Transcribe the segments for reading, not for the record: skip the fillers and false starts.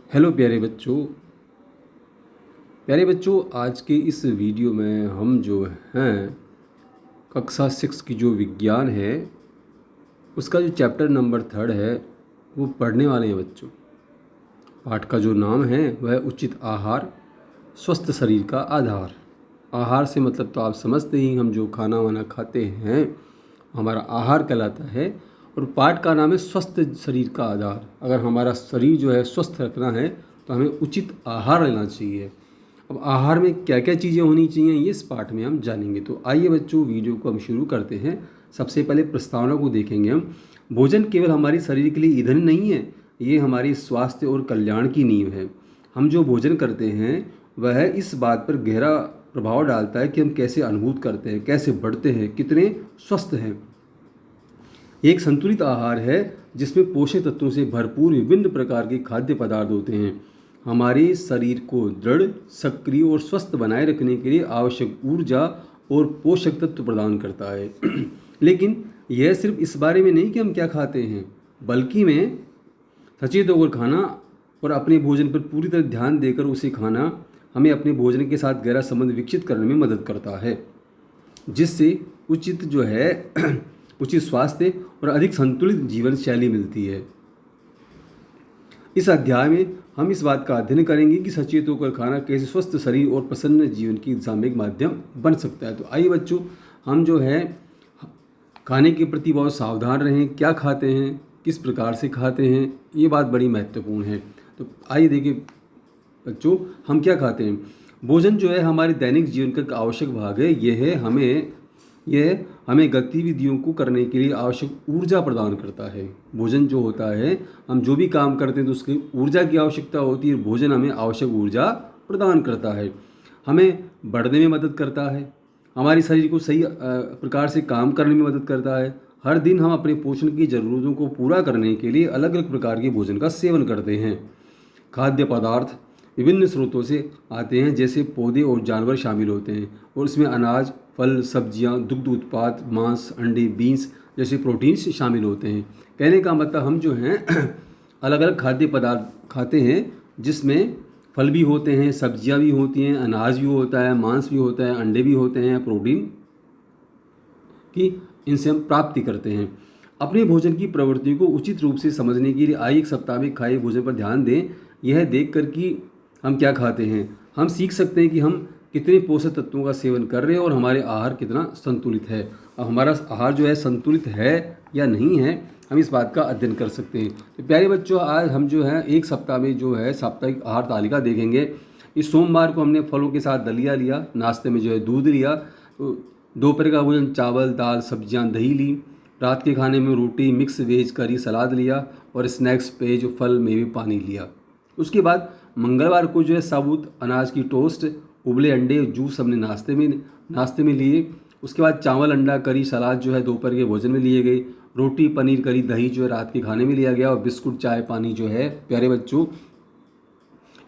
Hello प्यारे बच्चों आज के इस वीडियो में हम जो हैं कक्षा 6 की जो विज्ञान है उसका जो चैप्टर नंबर 3 है वो पढ़ने वाले हैं बच्चों। पाठ का जो नाम है वह उचित आहार स्वस्थ शरीर का आधार। आहार से मतलब तो आप समझते ही, हम जो खाना वाना खाते हैं हमारा आहार कहलाता है। और पाठ का नाम है स्वस्थ शरीर का आधार। अगर हमारा शरीर जो है स्वस्थ रखना है तो हमें उचित आहार लेना चाहिए। अब आहार में क्या क्या चीज़ें होनी चाहिए ये इस पाठ में हम जानेंगे। तो आइए बच्चों वीडियो को हम शुरू करते हैं। सबसे पहले प्रस्तावना को देखेंगे हम। भोजन केवल हमारे शरीर के लिए ईंधन नहीं है, ये हमारी स्वास्थ्य और कल्याण की नींव है। हम जो भोजन करते हैं वह इस बात पर गहरा प्रभाव डालता है कि हम कैसे अनुभूत करते हैं, कैसे बढ़ते हैं, कितने स्वस्थ हैं। एक संतुलित आहार है जिसमें पोषक तत्वों से भरपूर विभिन्न प्रकार के खाद्य पदार्थ होते हैं। हमारे शरीर को दृढ़, सक्रिय और स्वस्थ बनाए रखने के लिए आवश्यक ऊर्जा और पोषक तत्व प्रदान करता है। लेकिन यह सिर्फ इस बारे में नहीं कि हम क्या खाते हैं, बल्कि में सचेत होकर खाना और अपने भोजन पर पूरी तरह ध्यान देकर उसे खाना हमें अपने भोजन के साथ गहरा संबंध विकसित करने में मदद करता है, जिससे उचित जो है उचित स्वास्थ्य और अधिक संतुलित जीवन शैली मिलती है। इस अध्याय में हम इस बात का अध्ययन करेंगे कि सचेत होकर खाना कैसे स्वस्थ शरीर और प्रसन्न जीवन की दिशा में एक माध्यम बन सकता है। तो आइए बच्चों हम जो है खाने के प्रति बहुत सावधान रहें। क्या खाते हैं, किस प्रकार से खाते हैं, ये बात बड़ी महत्वपूर्ण है। तो आइए देखिए बच्चों हम क्या खाते हैं। भोजन जो है हमारे दैनिक जीवन का एक आवश्यक भाग है। यह हमें गतिविधियों को करने के लिए आवश्यक ऊर्जा प्रदान करता है। भोजन जो होता है, हम जो भी काम करते हैं तो उसकी ऊर्जा की आवश्यकता होती है। भोजन हमें आवश्यक ऊर्जा प्रदान करता है, हमें बढ़ने में मदद करता है, हमारे शरीर को सही प्रकार से काम करने में मदद करता है। हर दिन हम अपने पोषण की ज़रूरतों को पूरा करने के लिए अलग अलग प्रकार के भोजन का सेवन करते हैं। खाद्य पदार्थ विभिन्न स्रोतों से आते हैं, जैसे पौधे और जानवर शामिल होते हैं, और इसमें अनाज, फल, सब्जियां, दुग्ध उत्पाद, मांस, अंडे, बीन्स जैसे प्रोटीन्स शामिल होते हैं। कहने का मतलब हम जो हैं अलग अलग खाद्य पदार्थ खाते हैं, जिसमें फल भी होते हैं, सब्जियां भी होती हैं, अनाज भी होता है, मांस भी होता है, अंडे भी होते हैं, प्रोटीन की इनसे हम प्राप्ति करते हैं। अपने भोजन की प्रवृत्ति को उचित रूप से समझने के लिए आइए एक सप्ताह में खाए भोजन पर ध्यान दें। यह देख कर कि हम क्या खाते हैं हम सीख सकते हैं कि हम कितने पोषक तत्वों का सेवन कर रहे हैं और हमारे आहार कितना संतुलित है। अब हमारा आहार जो है संतुलित है या नहीं है, हम इस बात का अध्ययन कर सकते हैं। तो प्यारे बच्चों आज हम जो है एक सप्ताह में जो है साप्ताहिक आहार तालिका देखेंगे। इस सोमवार को हमने फलों के साथ दलिया लिया, नाश्ते में जो है दूध लिया, तो दोपहर का भोजन चावल, दाल, सब्जियां, दही ली, रात के खाने में रोटी, मिक्स वेज, करी, सलाद लिया, और स्नैक्स पे जो फल, मेवे, पानी लिया। उसके बाद मंगलवार को जो है साबुत अनाज की टोस्ट, उबले अंडे, जूस हमने नाश्ते में लिए। उसके बाद चावल, अंडा, करी, सलाद जो है दोपहर के भोजन में लिए गए। रोटी, पनीर, करी, दही जो है रात के खाने में लिया गया, और बिस्कुट, चाय, पानी जो है प्यारे बच्चों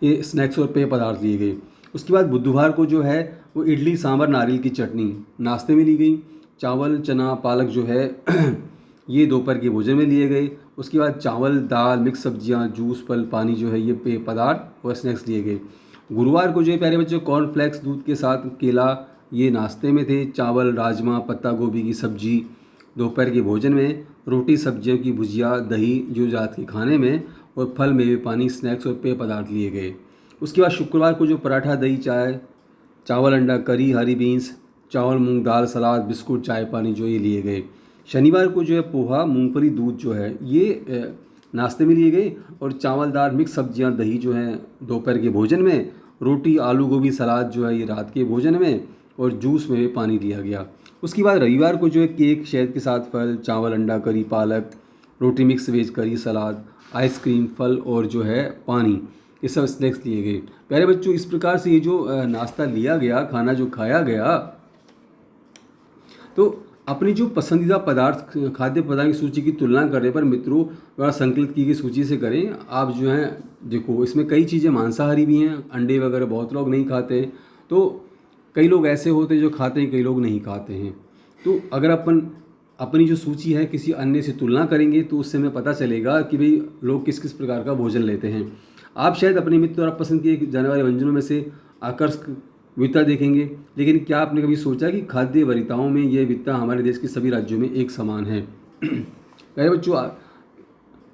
ये स्नैक्स और पेय पदार्थ लिए गए। उसके बाद बुधवार को जो है वो इडली, सांभर, नारियल की चटनी नाश्ते में ली गई। चावल, चना, पालक जो है ये दोपहर के भोजन में लिए गए। उसके बाद चावल, दाल, मिक्स सब्जियां, जूस, फल, पानी जो है ये पेय पदार्थ और स्नैक्स लिए गए। गुरुवार को जो है प्यारे बच्चों कॉर्नफ्लेक्स दूध के साथ केला ये नाश्ते में थे। चावल, राजमा, पत्ता गोभी की सब्जी दोपहर के भोजन में। रोटी, सब्जियों की भुजिया, दही जो रात के खाने में, और फल, मेवे, पानी, स्नैक्स और पेय पदार्थ लिए गए। उसके बाद शुक्रवार को जो पराठा, दही, चाय, चावल, अंडा, करी, हरी बीन्स, चावल, मूंग दाल, सलाद, बिस्कुट, चाय, पानी जो ये लिए गए। शनिवार को जो है पोहा, मूंगफली, दूध जो है ये नाश्ते में लिए गए, और चावल, दाल, मिक्स सब्जियां, दही जो है दोपहर के भोजन में। रोटी, आलू गोभी, सलाद जो है ये रात के भोजन में, और जूस में पानी लिया गया। उसके बाद रविवार को जो है केक, शहद के साथ फल, चावल, अंडा, करी, पालक, रोटी, मिक्स वेज, करी, सलाद, आइसक्रीम, फल और जो है पानी, ये सब स्नैक्स लिए गए। प्यारे बच्चों इस प्रकार से ये जो नाश्ता लिया गया, खाना जो खाया गया, तो अपनी जो पसंदीदा खाद्य पदार्थ की सूची की तुलना करने पर मित्रों द्वारा संकलित की गई सूची से करें। आप जो हैं देखो इसमें कई चीज़ें मांसाहारी भी हैं, अंडे वगैरह बहुत लोग नहीं खाते, तो कई लोग ऐसे होते हैं जो खाते हैं, कई लोग नहीं खाते हैं। तो अगर अपन अपनी जो सूची है किसी अन्य से तुलना करेंगे तो उससे हमें पता चलेगा कि भाई लोग किस किस प्रकार का भोजन लेते हैं। आप शायद अपने मित्र द्वारा पसंद किए जाने वाले व्यंजनों में से आकर्षक विविधता देखेंगे, लेकिन क्या आपने कभी सोचा कि खाद्य वरीयताओं में यह विविधता हमारे देश के सभी राज्यों में एक समान है? प्यारे बच्चों,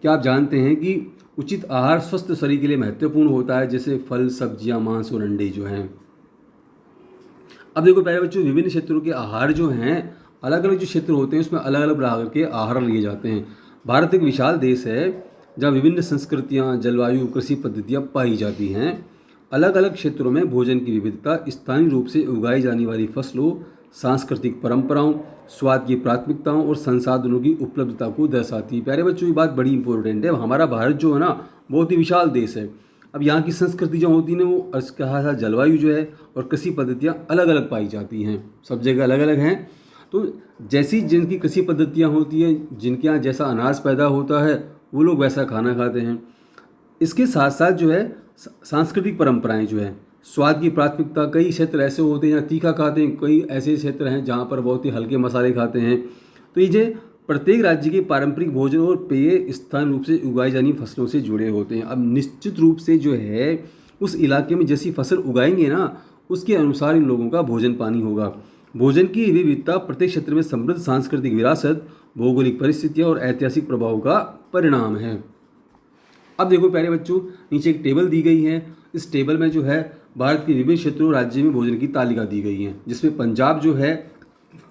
क्या आप जानते हैं कि उचित आहार स्वस्थ शरीर के लिए महत्वपूर्ण होता है, जैसे फल, सब्जियां, मांस और अंडे जो हैं। अब देखो प्यारे बच्चों, विभिन्न क्षेत्रों के आहार जो हैं, अलग अलग जो क्षेत्र होते हैं उसमें अलग अलग प्रकार के आहार लिए जाते हैं। भारत एक विशाल देश है जहाँ विभिन्न संस्कृतियाँ, जलवायु, कृषि पद्धतियाँ पाई जाती हैं। अलग अलग क्षेत्रों में भोजन की विविधता स्थानीय रूप से उगाई जाने वाली फसलों, सांस्कृतिक परंपराओं, स्वाद की प्राथमिकताओं और संसाधनों की उपलब्धता को दर्शाती है। प्यारे बच्चों, ये बात बड़ी इंपॉर्टेंट है। हमारा भारत जो है ना, बहुत ही विशाल देश है। अब यहाँ की संस्कृति जो होती है ना, वो कहा था जलवायु जो है और कृषि पद्धतियाँ अलग अलग पाई जाती हैं, सब जगह अलग अलग हैं। तो जैसी जिनकी कृषि पद्धतियाँ होती हैं, जिनके यहाँ जैसा अनाज पैदा होता है, वो लोग वैसा खाना खाते हैं। इसके साथ साथ जो है सांस्कृतिक परंपराएं जो है, स्वाद की प्राथमिकता, कई क्षेत्र ऐसे होते हैं जहाँ तीखा खाते हैं, कई ऐसे क्षेत्र हैं जहाँ पर बहुत ही हल्के मसाले खाते हैं। तो ये प्रत्येक राज्य के पारंपरिक भोजन और पेय स्थानीय रूप से उगाई जानी फसलों से जुड़े होते हैं। अब निश्चित रूप से जो है उस इलाके में जैसी फसल उगाएंगे ना, उसके अनुसार इन लोगों का भोजन पानी होगा। भोजन की विविधता प्रत्येक क्षेत्र में समृद्ध सांस्कृतिक विरासत, भौगोलिक परिस्थितियाँ और ऐतिहासिक प्रभाव का परिणाम है। अब देखो प्यारे बच्चों, नीचे एक टेबल दी गई है। इस टेबल में जो है भारत के विभिन्न क्षेत्रों राज्य में भोजन की तालिका दी गई है, जिसमें पंजाब जो है,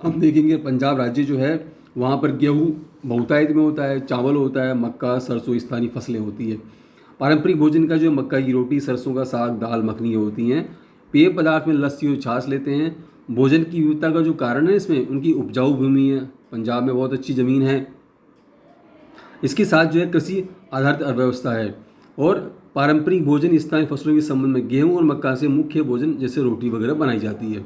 हम देखेंगे पंजाब राज्य जो है वहाँ पर गेहूँ बहुतायत में होता है, चावल होता है, मक्का, सरसों स्थानीय फसलें होती है। पारंपरिक भोजन का जो मक्का की रोटी, सरसों का साग, दाल मखनी होती हैं। पेय पदार्थ में लस्सी और छाछ लेते हैं। भोजन की विविधता का जो कारण है इसमें उनकी उपजाऊ भूमि है, पंजाब में बहुत अच्छी ज़मीन है। इसके साथ जो है कृषि आधारित अर्थव्यवस्था है और पारंपरिक भोजन स्थानीय फसलों के संबंध में गेहूं और मक्का से मुख्य भोजन जैसे रोटी वगैरह बनाई जाती है।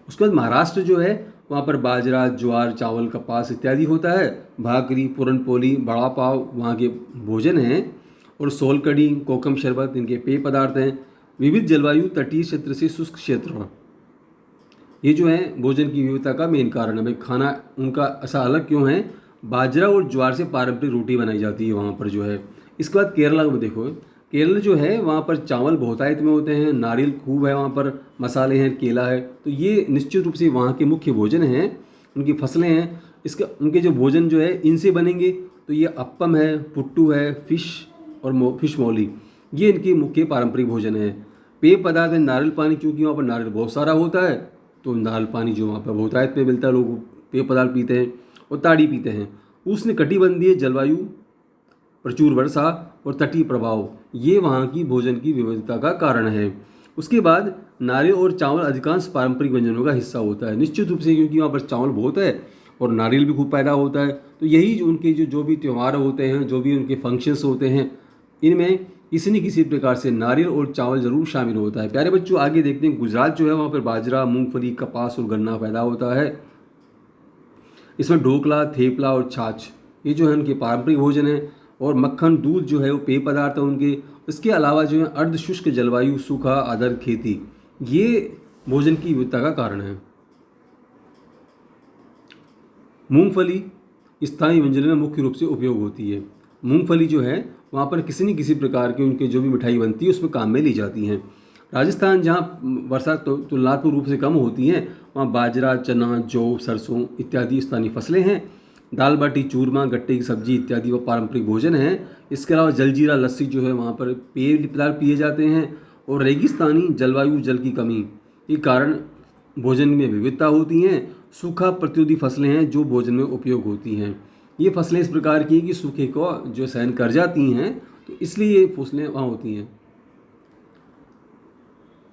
उसके बाद महाराष्ट्र जो है वहाँ पर बाजरा, ज्वार, चावल, कपास इत्यादि होता है। भाकरी, पूरनपोली, बड़ा पाव वहाँ के भोजन हैं और सोलकड़ी, कोकम शरबत इनके पेय पदार्थ हैं। विविध जलवायु, तटीय क्षेत्र से शुष्क क्षेत्र, ये जो है भोजन की विविधता का मेन कारण है। भाई खाना उनका ऐसा अलग क्यों है? बाजरा और ज्वार से पारंपरिक रोटी बनाई जाती है वहाँ पर जो है। इसके बाद केरला में देखो, केरल जो है वहाँ पर चावल बहुतायत में होते हैं, नारियल खूब है, वहाँ पर मसाले हैं, केला है। तो ये निश्चित रूप से वहाँ के मुख्य भोजन हैं, उनकी फसलें हैं। उनके जो भोजन जो है इनसे बनेंगे। तो ये अप्पम है, पुट्टू है, फिश और फिश मौली, ये इनके मुख्य पारंपरिक भोजन है। पेय पदार्थ है नारियल पानी, क्योंकि वहाँ पर नारियल बहुत सारा होता है, तो नारियल पानी जो वहाँ पर बहुतायत में मिलता है, लोग पेय पदार्थ पीते हैं और ताड़ी पीते हैं। उष्ण कटिबंधीय जलवायु, प्रचुर वर्षा और तटीय प्रभाव, ये वहाँ की भोजन की विविधता का कारण है। उसके बाद नारियल और चावल अधिकांश पारंपरिक व्यंजनों का हिस्सा होता है, निश्चित रूप से, क्योंकि वहाँ पर चावल बहुत है और नारियल भी खूब पैदा होता है। तो यही उनके जो भी त्यौहार होते हैं, जो भी उनके फंक्शंस होते हैं, इनमें किसी न किसी प्रकार से नारियल और चावल जरूर शामिल होता है। प्यारे बच्चों, आगे देखते हैं गुजरात जो है वहाँ पर बाजरा, मूंगफली, कपास और गन्ना पैदा होता है। इसमें ढोकला, थेपला और छाछ, ये जो है उनके पारंपरिक भोजन है। और मक्खन, दूध जो है वो पेय पदार्थ है उनके। इसके अलावा जो है अर्ध शुष्क जलवायु, सूखा आधारित खेती, ये भोजन की विविधता का कारण है। मूंगफली स्थानीय व्यंजनों में मुख्य रूप से उपयोग होती है। मूंगफली जो है वहाँ पर किसी न किसी प्रकार की उनके जो भी मिठाई बनती है उसमें काम में ली जाती हैं। राजस्थान जहाँ वर्षा तुलनात्मक रूप से कम होती है, वहाँ बाजरा, चना, जौ, सरसों इत्यादि स्थानीय फसलें हैं। दाल बाटी चूरमा, गट्टे की सब्जी इत्यादि वो पारंपरिक भोजन है। इसके अलावा जलजीरा, लस्सी जो है वहाँ पर पेय पदार्थ पिए जाते हैं। और रेगिस्तानी जलवायु, जल की कमी के कारण भोजन में विविधता होती हैं। सूखा प्रतिरोधी फसलें हैं जो भोजन में उपयोग होती हैं। ये फसलें इस प्रकार की हैं कि सूखे को जो सहन कर जाती हैं, तो इसलिए ये फसलें वहाँ होती हैं।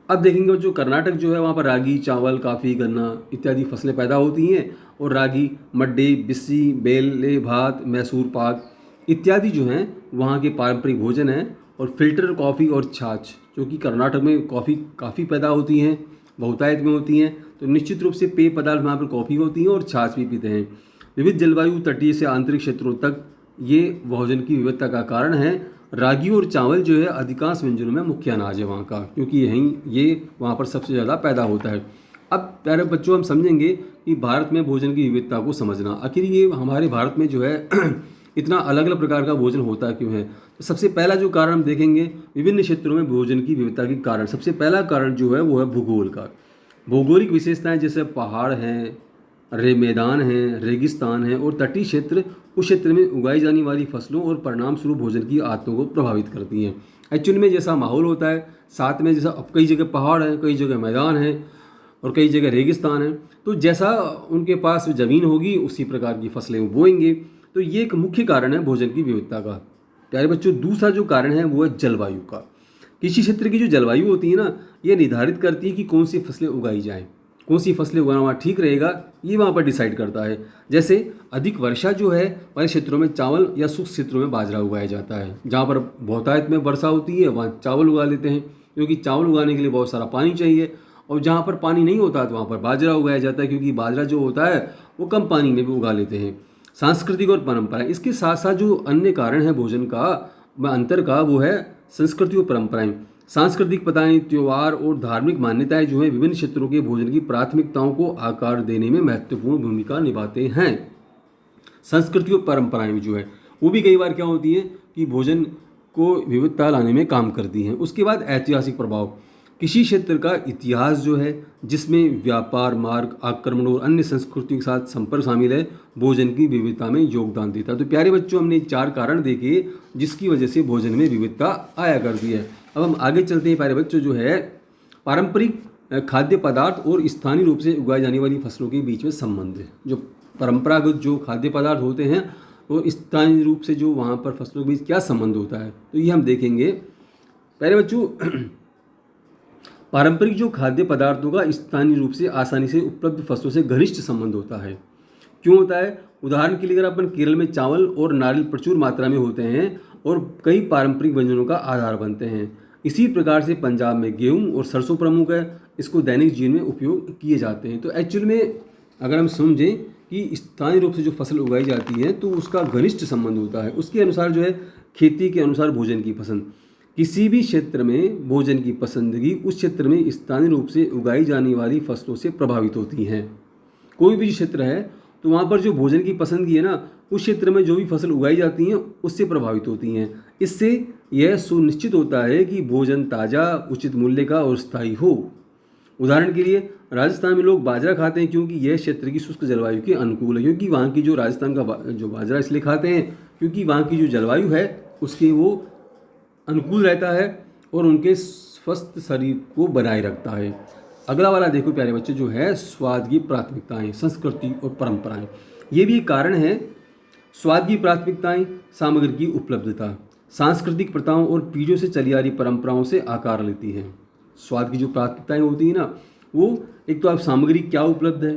अब देखेंगे जो कर्नाटक जो है वहाँ पर रागी, चावल, काफ़ी, गन्ना इत्यादि फसलें पैदा होती हैं। और रागी, मड्डे, बिस्सी, बेले भात, मैसूर पाक इत्यादि जो हैं वहाँ के पारंपरिक भोजन हैं। और फिल्टर कॉफ़ी और छाछ, जो कि कर्नाटक में कॉफ़ी काफ़ी पैदा होती हैं, बहुतायत में होती हैं, तो निश्चित रूप से पेय पदार्थ वहाँ पर कॉफ़ी होती है और छाछ भी पीते हैं। विविध जलवायु, तटीय से आंतरिक क्षेत्रों तक ये भोजन की विविधता का कारण है। रागी और चावल जो है अधिकांश व्यंजनों में मुख्य अनाज है वहाँ का, क्योंकि ये वहाँ पर सबसे ज़्यादा पैदा होता है। अब प्यारे बच्चों, हम समझेंगे कि भारत में भोजन की विविधता को समझना, आखिर ये हमारे भारत में जो है इतना अलग अलग प्रकार का भोजन होता क्यों है? तो सबसे पहला जो कारण हम देखेंगे विभिन्न क्षेत्रों में भोजन की विविधता के कारण। सबसे पहला कारण जो है वो है भूगोल का। भौगोलिक विशेषताएं जैसे पहाड़ हैं, मैदान हैं, रेगिस्तान हैं और तटीय क्षेत्र उस क्षेत्र में उगाई जाने वाली फसलों और परिणाम स्वरूप भोजन की आदतों को प्रभावित करती हैं। एक्चुअली में जैसा माहौल होता है, साथ में जैसा अब कई जगह पहाड़ हैं, कई जगह मैदान हैं और कई जगह रेगिस्तान है, तो जैसा उनके पास ज़मीन होगी उसी प्रकार की फसलें वो बोएंगे। तो ये एक मुख्य कारण है भोजन की विविधता का। प्यारे बच्चों, दूसरा जो कारण है वो है जलवायु का। किसी क्षेत्र की जो जलवायु होती है ना, ये निर्धारित करती है कि कौन सी फसलें उगाई जाएं, कौन सी फसलें उगाना वहाँ ठीक रहेगा, ये वहाँ पर डिसाइड करता है। जैसे अधिक वर्षा जो है वाले क्षेत्रों में चावल या शुष्क क्षेत्रों में बाजरा उगाया जाता है। जहाँ पर बहुतायत में वर्षा होती है वहाँ चावल उगा लेते हैं, क्योंकि चावल उगाने के लिए बहुत सारा पानी चाहिए। और जहाँ पर पानी नहीं होता तो वहाँ पर बाजरा उगाया जाता है, क्योंकि बाजरा जो होता है वो कम पानी में भी उगा लेते हैं। सांस्कृतिक और परंपराएं, इसके साथ साथ जो अन्य कारण है भोजन का अंतर का, वो है संस्कृति और परंपराएं। सांस्कृतिक प्रथाएं, त्यौहार और धार्मिक मान्यताएं जो है विभिन्न क्षेत्रों के भोजन की प्राथमिकताओं को आकार देने में महत्वपूर्ण भूमिका निभाते हैं। संस्कृति और परंपराएं जो है वो भी कई बार क्या होती हैं कि भोजन को विविधता लाने में काम करती हैं। उसके बाद ऐतिहासिक प्रभाव, किसी क्षेत्र का इतिहास जो है जिसमें व्यापार मार्ग, आक्रमण और अन्य संस्कृतियों के साथ संपर्क शामिल है, भोजन की विविधता में योगदान देता है। तो प्यारे बच्चों, हमने 4 कारण देखे जिसकी वजह से भोजन में विविधता आया करती है। अब हम आगे चलते हैं प्यारे बच्चों, जो है पारंपरिक खाद्य पदार्थ और स्थानीय रूप से उगाई जाने वाली फसलों के बीच में संबंध है। जो परंपरागत जो खाद्य पदार्थ होते हैं वो स्थानीय रूप से जो वहाँ पर फसलों के बीच क्या संबंध होता है, तो ये हम देखेंगे। प्यारे बच्चों, पारंपरिक जो खाद्य पदार्थों का स्थानीय रूप से आसानी से उपलब्ध फसलों से घनिष्ठ संबंध होता है। क्यों होता है? उदाहरण के लिए अगर अपन केरल में चावल और नारियल प्रचुर मात्रा में होते हैं और कई पारंपरिक व्यंजनों का आधार बनते हैं। इसी प्रकार से पंजाब में गेहूं और सरसों प्रमुख है, इसको दैनिक जीवन में उपयोग किए जाते हैं। तो एक्चुअल में अगर हम समझें कि स्थानीय रूप से जो फसल उगाई जाती है तो उसका घनिष्ठ संबंध होता है। उसके अनुसार जो है खेती के अनुसार भोजन की पसंद, किसी भी क्षेत्र में भोजन की पसंदगी उस क्षेत्र में स्थानीय रूप से उगाई जाने वाली फसलों से प्रभावित होती हैं। कोई भी क्षेत्र है तो वहाँ पर जो भोजन की पसंदगी है ना, उस क्षेत्र में जो भी फसल उगाई जाती हैं उससे प्रभावित होती हैं। इससे यह सुनिश्चित होता है कि भोजन ताज़ा, उचित मूल्य का और स्थायी हो। उदाहरण के लिए राजस्थान में लोग बाजरा खाते हैं क्योंकि यह क्षेत्र की शुष्क जलवायु के अनुकूल है। क्योंकि वहाँ की जो राजस्थान का जो बाजरा इसलिए खाते हैं क्योंकि वहाँ की जो जलवायु है उसके वो अनुकूल रहता है और उनके स्वस्थ शरीर को बनाए रखता है। अगला वाला देखो प्यारे बच्चे, जो है स्वाद की प्राथमिकताएं, संस्कृति और परंपराएं। ये भी एक कारण है। स्वाद की प्राथमिकताएं, सामग्री की उपलब्धता, सांस्कृतिक प्रथाओं और पीढ़ियों से चली आ रही परंपराओं से आकार लेती हैं। स्वाद की जो प्राथमिकताएं होती हैं ना, वो एक तो आप सामग्री क्या उपलब्ध है,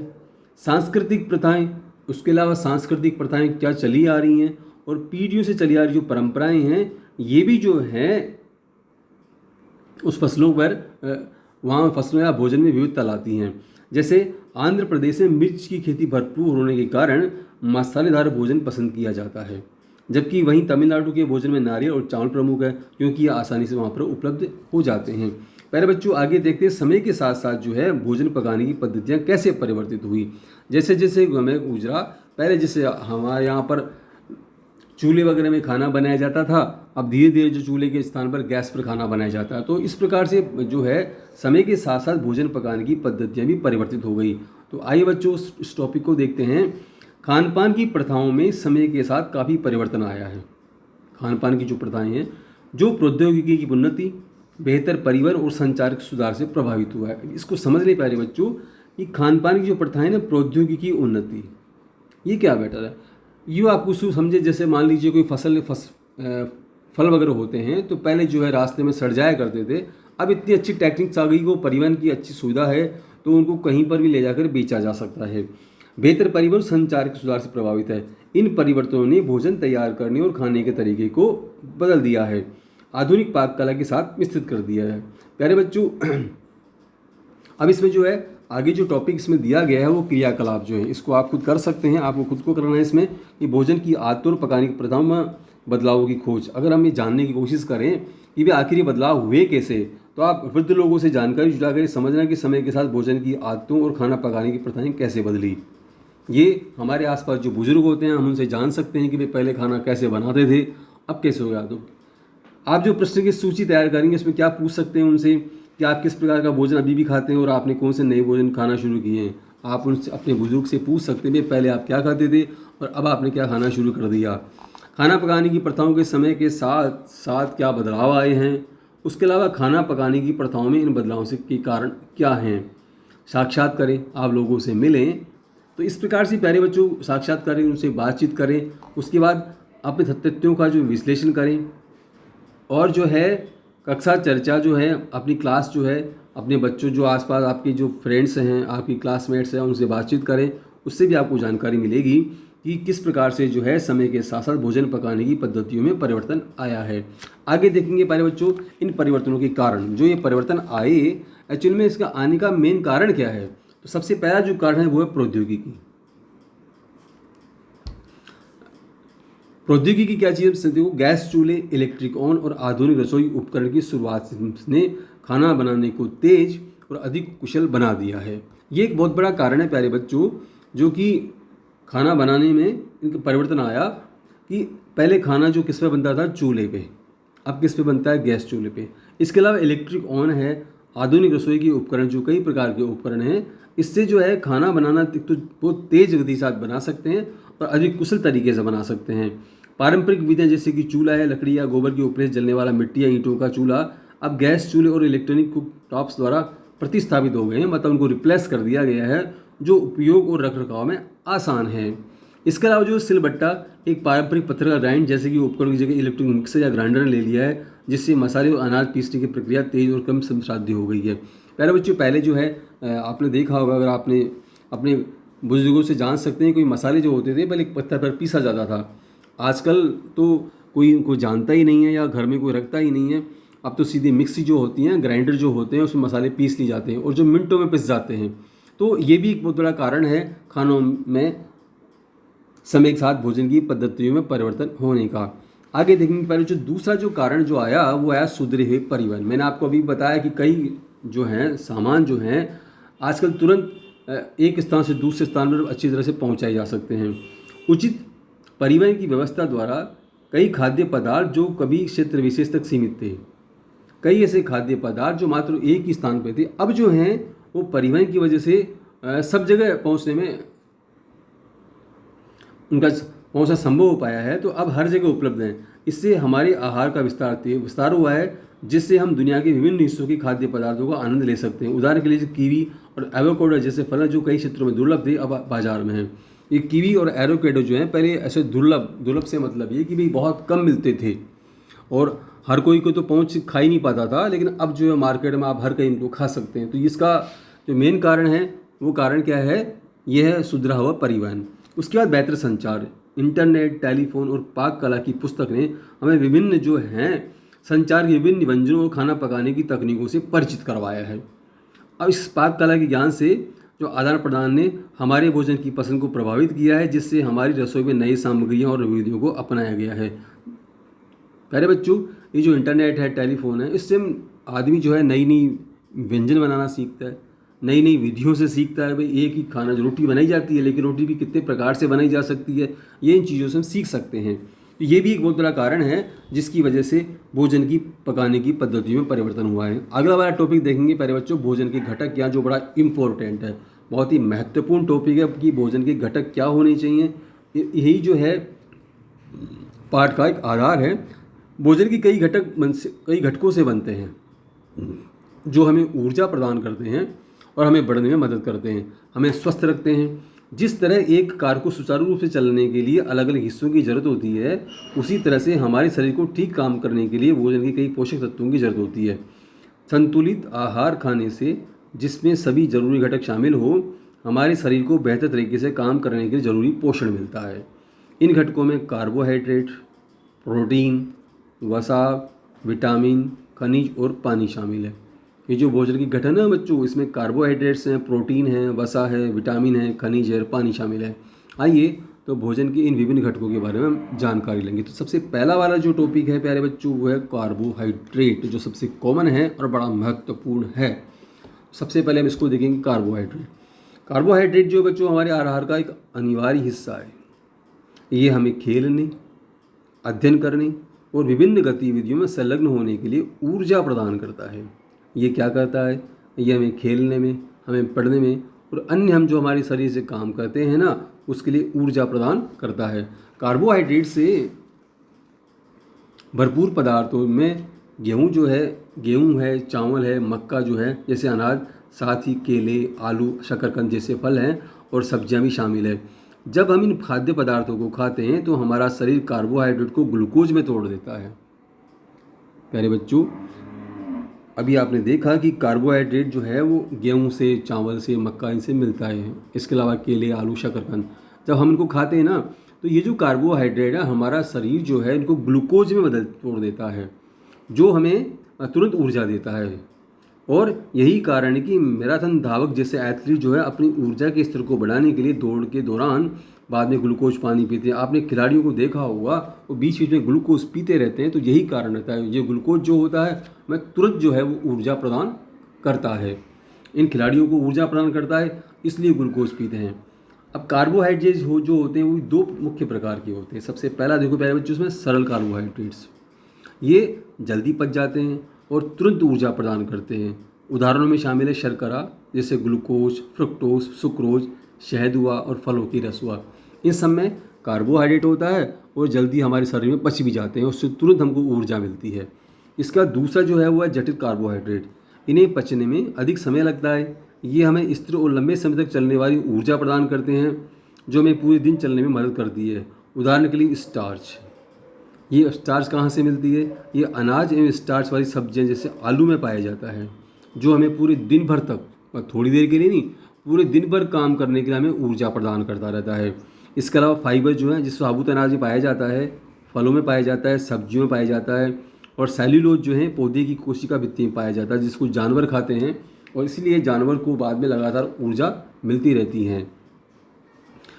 सांस्कृतिक प्रथाएं, उसके अलावा सांस्कृतिक प्रथाएं क्या चली आ रही हैं, और पीढ़ियों से चली आ रही जो परंपराएं हैं, ये भी जो है उस फसलों पर वहाँ फसलों या भोजन में विविधता लाती हैं। जैसे आंध्र प्रदेश में मिर्च की खेती भरपूर होने के कारण मसालेदार भोजन पसंद किया जाता है, जबकि वहीं तमिलनाडु के भोजन में नारियल और चावल प्रमुख है क्योंकि ये आसानी से वहाँ पर उपलब्ध हो जाते हैं। पहले बच्चों आगे देखते हैं समय के साथ साथ जो है भोजन पकाने की पद्धतियाँ कैसे परिवर्तित हुई। जैसे जैसे हमें गुजरा, पहले जैसे हमारे यहाँ पर चूल्हे वगैरह में खाना बनाया जाता था, अब धीरे धीरे जो चूल्हे के स्थान पर गैस पर खाना बनाया जाता है। तो इस प्रकार से जो है समय के साथ साथ भोजन पकाने की पद्धतियाँ भी परिवर्तित हो गई। तो आइए बच्चों इस टॉपिक को देखते हैं। खान पान की प्रथाओं में समय के साथ काफ़ी परिवर्तन आया है। खान पान की जो प्रथाएँ हैं जो प्रौद्योगिकी की उन्नति, बेहतर परिवहन और संचार के सुधार से प्रभावित हुआ है। इसको समझ लें प्यारे बच्चों कि खान पान की जो प्रथाएँ ना, प्रौद्योगिकी उन्नति, ये क्या बेटर है। यूँ आपको समझे, जैसे मान लीजिए कोई फल वगैरह होते हैं तो पहले जो है रास्ते में सड़ जाया करते थे। अब इतनी अच्छी टेक्निक्स आ गई, वो परिवहन की अच्छी सुविधा है तो उनको कहीं पर भी ले जाकर बेचा जा सकता है। बेहतर परिवहन संचार के सुधार से प्रभावित है। इन परिवर्तनों ने भोजन तैयार करने और खाने के तरीके को बदल दिया है, आधुनिक पाक कला के साथ मिश्रित कर दिया है। प्यारे बच्चों अब इसमें जो है आगे जो टॉपिक इसमें दिया गया है वो क्रियाकलाप जो है, इसको आप खुद कर सकते हैं, आपको खुद को करना है इसमें कि भोजन की आदतों और पकाने की प्रथाओं में बदलावों की खोज। अगर हम ये जानने की कोशिश करें कि भी आखिर ये बदलाव हुए कैसे, तो आप वृद्ध लोगों से जानकारी जुटाकर समझना कि समय के साथ भोजन की आदतों और खाना पकाने की प्रथाएं कैसे बदली। ये हमारे आसपास जो बुजुर्ग होते हैं हम उनसे जान सकते हैं कि वे पहले खाना कैसे बनाते थे, अब कैसे हो गया। तो आप जो प्रश्न की सूची तैयार करेंगे उसमें क्या पूछ सकते हैं उनसे कि आप किस प्रकार का भोजन अभी भी खाते हैं और आपने कौन से नए भोजन खाना शुरू किए हैं। आप उनसे अपने बुजुर्ग से पूछ सकते हैं पहले आप क्या खाते थे और अब आपने क्या खाना शुरू कर दिया। खाना पकाने की प्रथाओं के समय के साथ साथ क्या बदलाव आए हैं। उसके अलावा खाना पकाने की प्रथाओं में इन बदलावों से के कारण क्या हैं। साक्षात करें, आप लोगों से मिलें। तो इस प्रकार से प्यारे बच्चों साक्षात करें, उनसे बातचीत करें, उसके बाद अपने तथ्यों का जो विश्लेषण करें और जो है कक्षा चर्चा जो है अपनी क्लास जो है अपने बच्चों जो आसपास आपके जो फ्रेंड्स हैं आपकी क्लासमेट्स हैं उनसे बातचीत करें। उससे भी आपको जानकारी मिलेगी कि किस प्रकार से जो है समय के साथ साथ भोजन पकाने की पद्धतियों में परिवर्तन आया है। आगे देखेंगे प्यारे बच्चों इन परिवर्तनों के कारण, जो ये परिवर्तन आए एक्चुअल में इसका आने का मेन कारण क्या है। तो सबसे पहला जो कारण है वो है प्रौद्योगिकी। प्रौद्योगिकी क्या चीज़ है। गैस चूल्हे, इलेक्ट्रिक ओवन और आधुनिक रसोई उपकरण की शुरुआत ने खाना बनाने को तेज और अधिक कुशल बना दिया है। ये एक बहुत बड़ा कारण है प्यारे बच्चों, जो कि खाना बनाने में इनका परिवर्तन आया कि पहले खाना जो किस पे बनता था, चूल्हे पे, अब किस पे बनता है, गैस चूल्हे पे। इसके अलावा इलेक्ट्रिक ओवन है, आधुनिक रसोई के उपकरण, जो कई प्रकार के उपकरण हैं, इससे जो है खाना बनाना तो बहुत तेज़ गति के साथ बना सकते हैं और अधिक कुशल तरीके से बना सकते हैं। पारंपरिक विधियाँ जैसे कि चूल्हा है, लकड़ी या गोबर के उपले से जलने वाला मिट्टी या ईंटों का चूल्हा अब गैस चूल्हे और इलेक्ट्रॉनिक कुक टॉप्स द्वारा प्रतिस्थापित हो गए हैं, मतलब उनको रिप्लेस कर दिया गया है, जो उपयोग और रखरखाव में आसान है। इसके अलावा जो सिलबट्टा एक पारंपरिक पत्थर का ग्राइंड जैसे कि उपकरण की जगह इलेक्ट्रॉनिक मिक्सर या ग्राइंडर ने ले लिया है, जिससे मसाले और अनाज पीसने की प्रक्रिया तेज और कम श्रमसाध्य हो गई है। प्यारे बच्चों पहले जो है आपने देखा होगा, अगर आपने अपने बुजुर्गों से जान सकते हैं, कोई मसाले जो होते थे पहले पत्थर पर पीसा जाता था। आजकल तो कोई उनको जानता ही नहीं है या घर में कोई रखता ही नहीं है। अब तो सीधे मिक्सी जो होती हैं, ग्राइंडर जो होते हैं, उसमें मसाले पीस लिए जाते हैं और जो मिनटों में पिस जाते हैं। तो ये भी एक बहुत बड़ा कारण है खानों में समय के साथ भोजन की पद्धतियों में परिवर्तन होने का। आगे देखेंगे पहले जो दूसरा जो कारण जो आया वो आया सुधरे हुए परिवहन। मैंने आपको अभी बताया कि कई जो हैं सामान जो हैं आजकल तुरंत एक स्थान से दूसरे स्थान पर अच्छी तरह से पहुंचाए जा सकते हैं। उचित परिवहन की व्यवस्था द्वारा कई खाद्य पदार्थ जो कभी क्षेत्र विशेष तक सीमित थे, कई ऐसे खाद्य पदार्थ जो मात्र एक ही स्थान पर थे, अब जो हैं वो परिवहन की वजह से सब जगह पहुंचने में उनका पहुंचना संभव हो पाया है। तो अब हर जगह उपलब्ध हैं। इससे हमारे आहार का विस्तार हुआ है, जिससे हम दुनिया के विभिन्न हिस्सों के खाद्य पदार्थों का आनंद ले सकते हैं। उदाहरण के लिए कीवी और एवोकाडो जैसे फल जो कई क्षेत्रों में दुर्लभ थे, अब बाजार में हैं। ये कीवी और एवोकाडो जो हैं पहले ऐसे दुर्लभ से मतलब ये कि भाई बहुत कम मिलते थे और हर कोई को तो पहुंच खा ही नहीं पाता था, लेकिन अब जो है मार्केट में आप हर कहीं इनको खा सकते हैं। तो इसका जो मेन कारण है वो कारण क्या है, ये है सुधरा हुआ परिवहन। उसके बाद बेहतर संचार। इंटरनेट, टेलीफोन और पाक कला की पुस्तक ने हमें विभिन्न जो हैं संचार के विभिन्न व्यंजनों और खाना पकाने की तकनीकों से परिचित करवाया है। अब इस पाक कला के ज्ञान से जो आदान प्रदान ने हमारे भोजन की पसंद को प्रभावित किया है, जिससे हमारी रसोई में नई सामग्रियाँ और विधियों को अपनाया गया है। प्यारे बच्चों ये जो इंटरनेट है, टेलीफोन है, इससे आदमी जो है नई नई व्यंजन बनाना सीखता है, नई नई विधियों से सीखता है। भाई एक ही खाना जो रोटी बनाई जाती है, लेकिन रोटी भी कितने प्रकार से बनाई जा सकती है, ये इन चीज़ों से हम सीख सकते हैं। तो ये भी एक बहुत बड़ा कारण है जिसकी वजह से भोजन की पकाने की पद्धतियों में परिवर्तन हुआ है। अगला वाला टॉपिक देखेंगे प्यारे बच्चों, भोजन के घटक क्या, जो बड़ा इम्पोर्टेंट है, बहुत ही महत्वपूर्ण टॉपिक है कि भोजन के घटक क्या होने चाहिए। यही जो है पाठ का एक आधार है। भोजन की कई घटकों से बनते हैं जो हमें ऊर्जा प्रदान करते हैं और हमें बढ़ने में मदद करते हैं, हमें स्वस्थ रखते हैं। जिस तरह एक कार को सुचारू रूप से चलने के लिए अलग अलग हिस्सों की ज़रूरत होती है, उसी तरह से हमारे शरीर को ठीक काम करने के लिए भोजन के कई पोषक तत्वों की ज़रूरत होती है। संतुलित आहार खाने से, जिसमें सभी जरूरी घटक शामिल हो, हमारे शरीर को बेहतर तरीके से काम करने के लिए ज़रूरी पोषण मिलता है। इन घटकों में कार्बोहाइड्रेट, प्रोटीन, वसा, विटामिन, खनिज और पानी शामिल है। ये जो भोजन की घटक है बच्चों, इसमें कार्बोहाइड्रेट्स हैं, प्रोटीन है, वसा है, विटामिन है, खनिज है और पानी शामिल है। आइए तो भोजन के इन विभिन्न घटकों के बारे में हम जानकारी लेंगे। तो सबसे पहला वाला जो टॉपिक है प्यारे बच्चों वो है कार्बोहाइड्रेट, जो सबसे कॉमन है और बड़ा महत्वपूर्ण है। सबसे पहले हम इसको देखेंगे कार्बोहाइड्रेट। कार्बोहाइड्रेट जो बच्चों हमारे आहार का एक अनिवार्य हिस्सा है। ये हमें खेलने, अध्ययन करने और विभिन्न गतिविधियों में संलग्न होने के लिए ऊर्जा प्रदान करता है। ये क्या करता है? ये हमें खेलने में, हमें पढ़ने में और अन्य हम जो हमारे शरीर से काम करते हैं ना, उसके लिए ऊर्जा प्रदान करता है। कार्बोहाइड्रेट से भरपूर पदार्थों में गेहूँ है, चावल है, मक्का जो है जैसे अनाज, साथ ही केले, आलू, शकरकंद जैसे फल हैं और सब्जियां भी शामिल है। जब हम इन खाद्य पदार्थों को खाते हैं तो हमारा शरीर कार्बोहाइड्रेट को ग्लूकोज में तोड़ देता है। प्यारे बच्चों, अभी आपने देखा कि कार्बोहाइड्रेट जो है वो गेहूं से, चावल से, मक्का इनसे मिलता है। इसके अलावा केले, आलू, शकरकंद, जब हम इनको खाते हैं ना तो ये जो कार्बोहाइड्रेट है हमारा शरीर जो है इनको ग्लूकोज में तोड़ देता है, जो हमें तुरंत ऊर्जा देता है। और यही कारण है कि मैराथन धावक जैसे एथलीट जो है अपनी ऊर्जा के स्तर को बढ़ाने के लिए दौड़ के दौरान बाद में ग्लूकोज पानी पीते हैं। आपने खिलाड़ियों को देखा होगा वो बीच बीच में ग्लूकोज पीते रहते हैं, तो यही कारण रहता है। ये ग्लूकोज जो होता है वह तुरंत जो है वो ऊर्जा प्रदान करता है, इन खिलाड़ियों को ऊर्जा प्रदान करता है, इसलिए ग्लूकोज पीते हैं। अब कार्बोहाइड्रेट जो होते हैं वो दो मुख्य प्रकार के होते हैं। सबसे पहला देखो प्यारे बच्चों, उसमें सरल कार्बोहाइड्रेट्स, ये जल्दी पच जाते हैं और तुरंत ऊर्जा प्रदान करते हैं। उदाहरणों में शामिल है शर्करा जैसे ग्लूकोज, फ्रुक्टोज, सुक्रोज, शहद हुआ और फलों की रस हुआ। इन सब में कार्बोहाइड्रेट होता है और जल्दी हमारे शरीर में पच भी जाते हैं, उससे तुरंत हमको ऊर्जा मिलती है। इसका दूसरा जो है वो है जटिल कार्बोहाइड्रेट। इन्हें पचने में अधिक समय लगता है। ये हमें स्थिर और लंबे समय तक चलने वाली ऊर्जा प्रदान करते हैं, जो हमें पूरे दिन चलने में मदद करती है। उदाहरण के लिए स्टार्च। ये स्टार्च कहाँ से मिलती है? ये अनाज एवं स्टार्च वाली सब्जियां जैसे आलू में पाया जाता है, जो हमें पूरे दिन भर तक, थोड़ी देर के लिए नहीं, पूरे दिन भर काम करने के लिए हमें ऊर्जा प्रदान करता रहता है। इसके अलावा फाइबर जो है जिस साबुत अनाज में पाया जाता है, फलों में पाया जाता है, सब्जियों में पाया जाता है, और सेल्यूलोज जो है पौधे की कोशिका भित्ति में पाया जाता है, जिसको जानवर खाते हैं और इसलिए जानवर को बाद में लगातार ऊर्जा मिलती रहती है।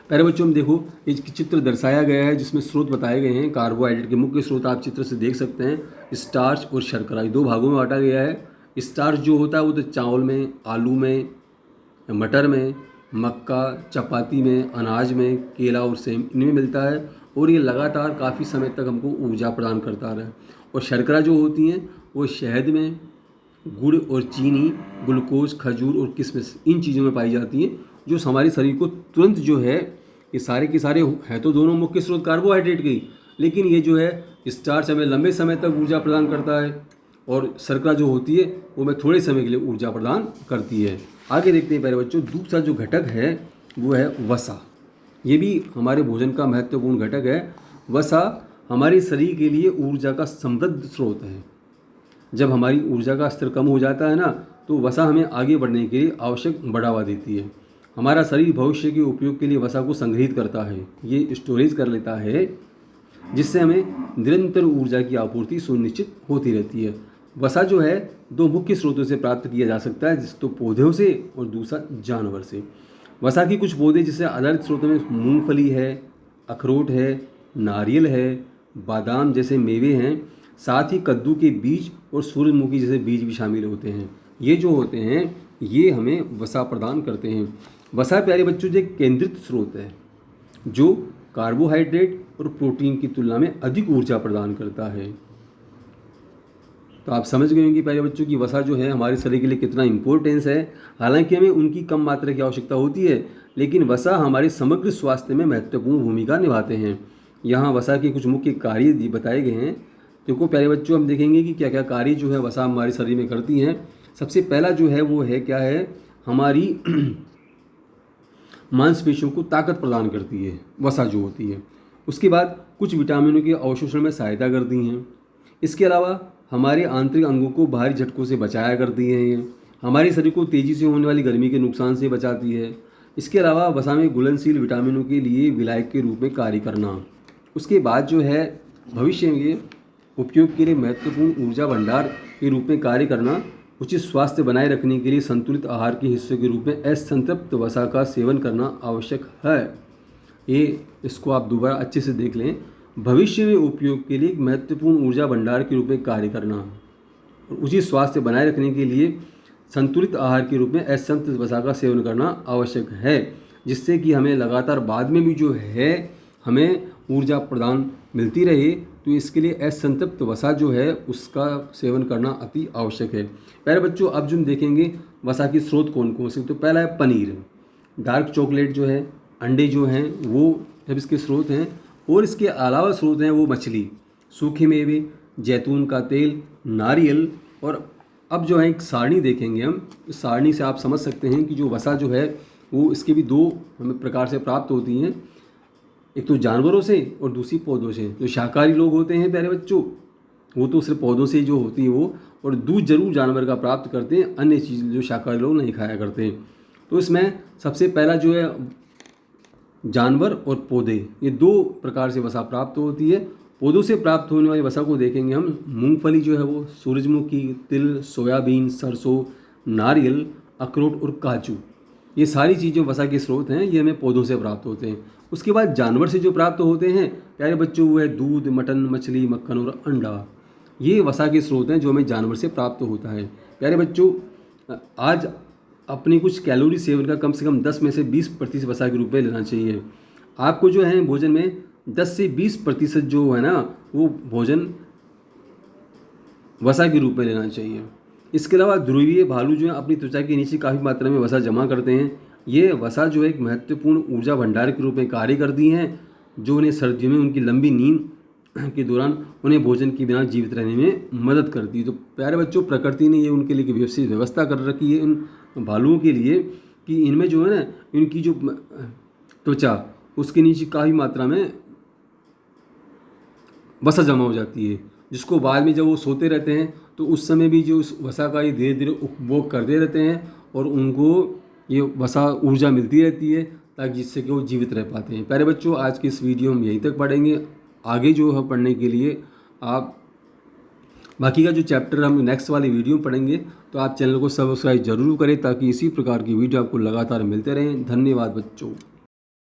प्यारे बच्चों, हम देखो एक चित्र दर्शाया गया है जिसमें स्रोत बताए गए हैं। कार्बोहाइड्रेट के मुख्य स्रोत आप चित्र से देख सकते हैं, स्टार्च और शर्करा, दो भागों में बांटा गया है। स्टार्च जो होता है वो तो चावल में, आलू में, मटर में, मक्का, चपाती में, अनाज में, केला और सेम इनमें मिलता है और ये लगातार काफ़ी समय तक हमको ऊर्जा प्रदान करता रहा। और शर्करा जो होती हैं वो शहद में, गुड़ और चीनी, ग्लूकोज, खजूर और किशमिश इन चीज़ों में पाई जाती हैं, जो हमारे शरीर को तुरंत जो है, ये सारे के सारे हैं तो दोनों मुख्य स्रोत कार्बोहाइड्रेट के, लेकिन ये जो है स्टार्च हमें लंबे समय तक ऊर्जा प्रदान करता है और शर्करा जो होती है वो हमें थोड़े समय के लिए ऊर्जा प्रदान करती है। आगे देखते हैं प्यारे बच्चों, दूसरा जो घटक है वो है वसा। ये भी हमारे भोजन का महत्वपूर्ण घटक है। वसा हमारे शरीर के लिए ऊर्जा का समृद्ध स्रोत है। जब हमारी ऊर्जा का स्तर कम हो जाता है ना, तो वसा हमें आगे बढ़ने के लिए आवश्यक बढ़ावा देती है। हमारा शरीर भविष्य के उपयोग के लिए वसा को संग्रहित करता है, ये स्टोरेज कर लेता है, जिससे हमें निरंतर ऊर्जा की आपूर्ति सुनिश्चित होती रहती है। वसा जो है दो मुख्य स्रोतों से प्राप्त किया जा सकता है, तो पौधों से और दूसरा जानवर से। वसा की कुछ पौधे जैसे आधारित स्रोतों में मूंगफली है, अखरोट है, नारियल है, बादाम जैसे मेवे हैं, साथ ही कद्दू के बीज और सूरजमुखी जैसे बीज भी शामिल होते हैं। ये जो होते हैं ये हमें वसा प्रदान करते हैं। वसा प्यारे बच्चों जो एक केंद्रित स्रोत है जो कार्बोहाइड्रेट और प्रोटीन की तुलना में अधिक ऊर्जा प्रदान करता है। तो आप समझ गए होंगे प्यारे बच्चों की वसा जो है हमारे शरीर के लिए कितना इम्पोर्टेंस है। हालांकि हमें उनकी कम मात्रा की आवश्यकता होती है, लेकिन वसा हमारे समग्र स्वास्थ्य में महत्वपूर्ण भूमिका निभाते हैं। यहाँ वसा के कुछ मुख्य कार्य बताए गए हैं। देखो प्यारे बच्चों, हम देखेंगे कि क्या क्या कार्य जो है वसा हमारे शरीर में करती हैं। सबसे पहला जो है वो है क्या है, हमारी मांसपेशियों को ताकत प्रदान करती है वसा जो होती है। उसके बाद कुछ विटामिनों के अवशोषण में सहायता करती हैं। इसके अलावा हमारे आंतरिक अंगों को बाहरी झटकों से बचाया करती हैं। ये हमारे शरीर को तेज़ी से होने वाली गर्मी के नुकसान से बचाती है। इसके अलावा वसा में घुलनशील विटामिनों के लिए विलायक के रूप में कार्य करना। उसके बाद जो है भविष्य में उपयोग के लिए महत्वपूर्ण ऊर्जा भंडार के रूप में कार्य करना। उचित स्वास्थ्य बनाए रखने के लिए संतुलित आहार के हिस्से के रूप में असंतृप्त वसा का सेवन करना आवश्यक है। ये इसको आप दोबारा अच्छे से देख लें। भविष्य में उपयोग के लिए महत्वपूर्ण ऊर्जा भंडार के रूप में कार्य करना और उचित स्वास्थ्य बनाए रखने के लिए संतुलित आहार के रूप में असंतुलित वसा का सेवन करना आवश्यक है, जिससे कि हमें लगातार बाद में भी जो है हमें ऊर्जा प्रदान मिलती रहे। तो इसके लिए असंतृप्त वसा जो है उसका सेवन करना अति आवश्यक है। प्यारे बच्चों, अब जो हम देखेंगे वसा के स्रोत कौन कौन से, तो पहला है पनीर, डार्क चॉकलेट जो है, अंडे जो हैं वो सब इसके स्रोत हैं। और इसके अलावा स्रोत हैं वो मछली, सूखे मेवे, जैतून का तेल, नारियल। और अब जो है एक सारणी देखेंगे हम, इस सारणी से आप समझ सकते हैं कि जो वसा जो है वो इसके भी दो हमें प्रकार से प्राप्त होती हैं, एक तो जानवरों से और दूसरी पौधों से। जो शाकाहारी लोग होते हैं प्यारे बच्चों, वो तो सिर्फ पौधों से जो होती है वो, और दूध जरूर जानवर का प्राप्त करते हैं, अन्य चीज़ जो शाकाहारी लोग नहीं खाया करते हैं। तो इसमें सबसे पहला जो है जानवर और पौधे, ये दो प्रकार से वसा प्राप्त होती है। पौधों से प्राप्त होने वाली वसा को देखेंगे हम, मूंगफली जो है वो, सूरजमुखी, तिल, सोयाबीन, सरसों, नारियल, अखरोट और काजू, ये सारी चीज़ें वसा के स्रोत हैं, ये हमें पौधों से प्राप्त होते हैं। उसके बाद जानवर से जो प्राप्त होते हैं प्यारे बच्चों वो है दूध, मटन, मछली, मक्खन और अंडा। ये वसा के स्रोत हैं जो हमें जानवर से प्राप्त होता है। प्यारे बच्चों, आज अपनी कुछ कैलोरी सेवन का कम से कम 10 में से 20% वसा के रूप में लेना चाहिए। आपको जो है भोजन में 10 से 20% जो है ना वो भोजन वसा के रूप में लेना चाहिए। इसके अलावा ध्रुवीय भालू जो है अपनी त्वचा के नीचे काफ़ी मात्रा में वसा जमा करते हैं। ये वसा जो है एक महत्वपूर्ण ऊर्जा भंडार के रूप में कार्य करती हैं, जो उन्हें सर्दियों में उनकी लंबी नींद के दौरान उन्हें भोजन के बिना जीवित रहने में मदद करती है। तो प्यारे बच्चों, प्रकृति ने ये उनके लिए व्यवस्थित व्यवस्था कर रखी है इन भालुओं के लिए कि इनमें जो है ना इनकी जो त्वचा उसके नीचे काफ़ी मात्रा में वसा जमा हो जाती है, जिसको बाद में जब वो सोते रहते हैं तो उस समय भी जो उस वसा का ये धीरे धीरे उपभोग करते रहते हैं और उनको ये वसा ऊर्जा मिलती रहती है, ताकि जिससे कि वो जीवित रह पाते हैं। प्यारे बच्चों, आज की इस वीडियो हम यहीं तक पढ़ेंगे। आगे जो है पढ़ने के लिए आप बाकी का जो चैप्टर हम नेक्स्ट वाली वीडियो में पढ़ेंगे, तो आप चैनल को सब्सक्राइब जरूर करें ताकि इसी प्रकार की वीडियो आपको लगातार मिलते रहें। धन्यवाद बच्चों।